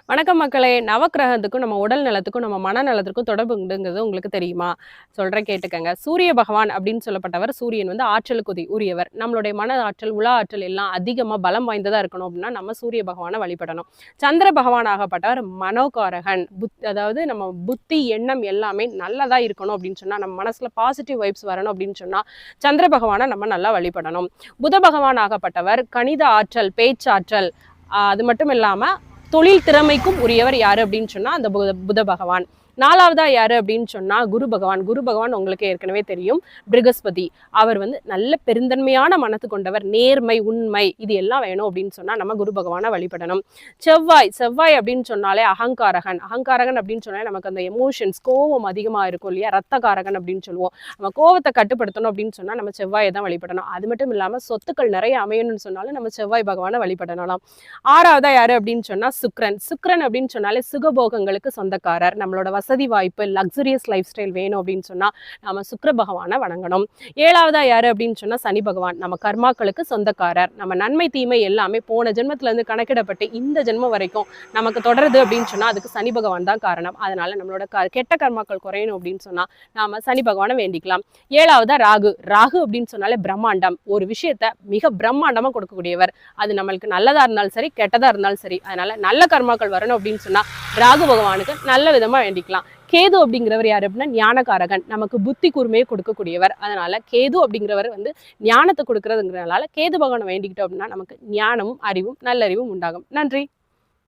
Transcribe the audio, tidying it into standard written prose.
வணக்கம் மக்களே. நவக்கிரகத்துக்கும், நம்ம உடல் நலத்துக்கும், நம்ம மனநலத்திற்கும் தொடர்பு உண்டுங்கிறது உங்களுக்கு தெரியுமா? சொல்றேன் கேட்டுக்கங்க. சூரிய பகவான் அப்படின்னு சொல்லப்பட்டவர் சூரியன் வந்து ஆற்றலுக்கு உரியவர். நம்மளுடைய மன ஆற்றல், உள ஆற்றல் எல்லாம் அதிகமா பலம் வாய்ந்ததா இருக்கணும் அப்படின்னா நம்ம சூரிய பகவானை வழிபடணும். சந்திர பகவான் ஆகப்பட்டவர் மனோகாரகன். அதாவது நம்ம புத்தி, எண்ணம் எல்லாமே நல்லதா இருக்கணும் அப்படின்னு சொன்னா, நம்ம மனசுல பாசிட்டிவ் வைப்ஸ் வரணும் அப்படின்னு சொன்னா சந்திர பகவானை நம்ம நல்லா வழிபடணும். புத பகவான் ஆகப்பட்டவர் கணித ஆற்றல், பேச்சாற்றல், அது மட்டும் இல்லாம தொழில் திறமைக்கும் உரியவர் யாரு அப்படின்னு சொன்னா அந்த புத பகவான். நாலாவதா யாரு அப்படின்னு சொன்னா குரு பகவான். குரு பகவான் உங்களுக்கு ஏற்கனவே தெரியும், பிருகஸ்பதி. அவர் வந்து நல்ல பெருந்தன்மையான மனத்து கொண்டவர், நேர்மை, உண்மை இது எல்லாம் வேணும் அப்படின்னு சொன்னா நம்ம குரு பகவானை வழிபடணும். செவ்வாய் அப்படின்னு சொன்னாலே அகங்காரகன். அகங்காரகன் அப்படின்னு சொன்னாலே நமக்கு அந்த எமோஷன்ஸ், கோவம் அதிகமா இருக்கும் இல்லையா, ரத்தகாரகன் அப்படின்னு சொல்லுவோம். நம்ம கோவத்தை கட்டுப்படுத்தணும் அப்படின்னு சொன்னா நம்ம செவ்வாயை தான் வழிபடணும். அது மட்டும் இல்லாம சொத்துக்கள் நிறைய அமையணும்னு சொன்னாலும் நம்ம செவ்வாய் பகவானை வழிபடணும். ஆறாவதா யாரு அப்படின்னு சொன்னா சுக்கிரன் அப்படின்னு சொன்னாலே சுகபோகங்களுக்கு சொந்தக்காரர். நம்மளோட வசதி வாய்ப்பு, லக்ஸரியஸ் லைஃப் ஸ்டைல் வேணும் அப்படின்னு சொன்னா நம்ம சுக்கிர பகவானை வணங்கணும். ஏழாவதா யாரு அப்படின்னு சொன்னா சனி பகவான். நம்ம கர்மாக்களுக்கு சொந்தக்காரர். நம்ம நன்மை தீமை எல்லாமே போன ஜென்மத்துல இருந்து கணக்கிடப்பட்டு இந்த ஜென்மம் வரைக்கும் நமக்கு தொடருது அப்படின்னு சொன்னா அதுக்கு சனி பகவான் தான் காரணம். அதனால நம்மளோட கெட்ட கர்மாக்கள் குறையணும் அப்படின்னு சொன்னா நாம சனி பகவானை வேண்டிக்கலாம். ஏழாவதா ராகு அப்படின்னு சொன்னாலே பிரம்மாண்டம். ஒரு விஷயத்த மிக பிரம்மாண்டமா கொடுக்கக்கூடியவர். அது நம்மளுக்கு நல்லதா இருந்தாலும் சரி, கெட்டதா இருந்தாலும் சரி. அதனால நல்ல கர்மாக்கள் வரணும் அப்படின்னு சொன்னா ராகு பகவானுக்கு நல்ல விதமா வேண்டிக்கலாம். கேது அப்படிங்கிறவர் யாரு அப்படின்னா ஞானகாரகன். நமக்கு புத்தி கூர்மையை கொடுக்கக்கூடியவர். அதனால கேது அப்படிங்கிறவர் வந்து ஞானத்தை கொடுக்கறதுங்கிறதுனால கேது பகவானை வேண்டிக்கிட்டோம் அப்படின்னா நமக்கு ஞானமும் அறிவும் நல்லறிவும் உண்டாகும். நன்றி.